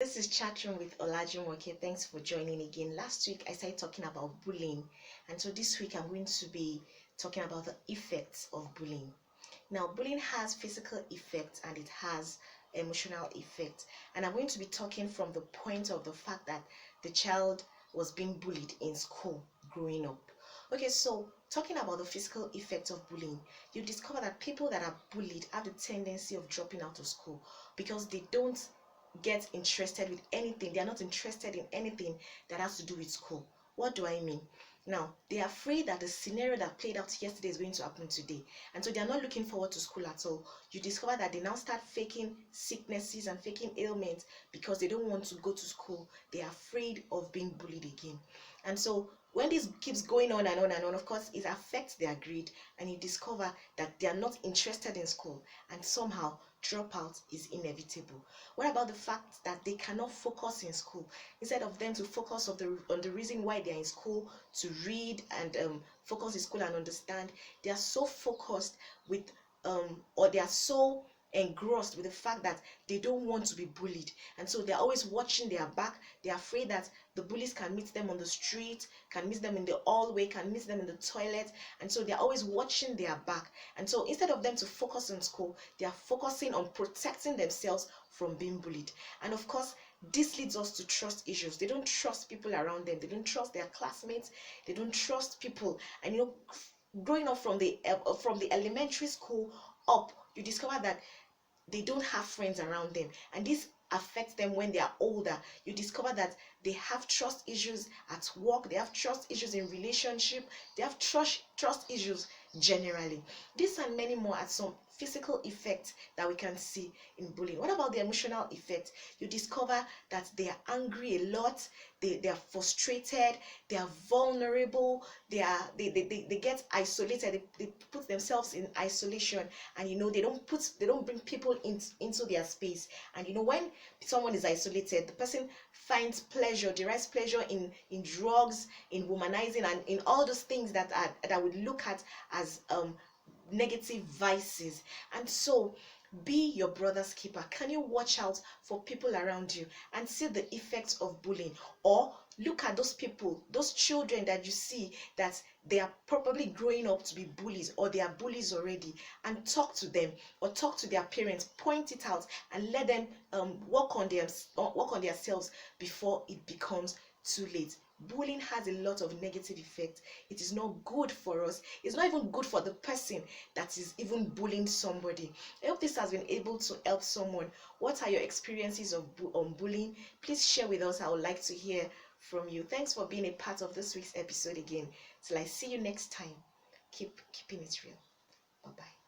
This is Chatroom with Olajumoke. Thanks for joining again. Last week I started talking about bullying, and so this week I'm going to be talking about the effects of bullying. Now, bullying has physical effects and it has emotional effects, and I'm going to be talking from the point of the fact that the child was being bullied in school growing up. Okay, so talking about the physical effects of bullying, you discover that people that are bullied have the tendency of dropping out of school because they don't get interested with anything. They are not interested in anything that has to do with school. What do I mean? Now, they are afraid that the scenario that played out yesterday is going to happen today. And so they are not looking forward to school at all. You discover that they now start faking sicknesses and faking ailments because they don't want to go to school. They are afraid of being bullied again. And so when this keeps going on and on and on, of course, it affects their grade, and you discover that they are not interested in school, and somehow dropout is inevitable. What about the fact that they cannot focus in school? Instead of them to focus on the reason why they are in school, to read and focus in school and understand, they are so focused with or they are so engrossed with the fact that they don't want to be bullied, and so they're always watching their back. They're afraid that the bullies can meet them on the street, can meet them in the hallway, can meet them in the toilet, and so they're always watching their back. And so instead of them to focus on school, they are focusing on protecting themselves from being bullied. And of course, this leads us to trust issues. They don't trust people around them, they don't trust their classmates, they don't trust people. And growing up from the elementary school up, you discover that they don't have friends around them, and this affects them when they are older. You discover that they have trust issues at work, they have trust issues in relationship, they have trust issues generally. This and many more are some physical effects that we can see in bullying. What about the emotional effect? You discover that they are angry a lot, they are frustrated, they are vulnerable, they get isolated, they put themselves in isolation, and they don't bring people into their space. And when someone is isolated, the person finds pleasure, derives pleasure in drugs, in womanizing, and in all those things that we look at as negative vices. And so be your brother's keeper. Can you watch out for people around you and see the effects of bullying? Or look at those people, those children that you see that they are probably growing up to be bullies, or they are bullies already, and talk to them, or talk to their parents, point it out, and let them work on themselves before it becomes too late. Bullying has a lot of negative effects. It is not good for us. It's not even good for the person that is even bullying somebody. I hope this has been able to help someone. What are your experiences on bullying? Please share with us. I would like to hear from you. Thanks for being a part of this week's episode again. Till I see you next time, keeping it real. Bye bye.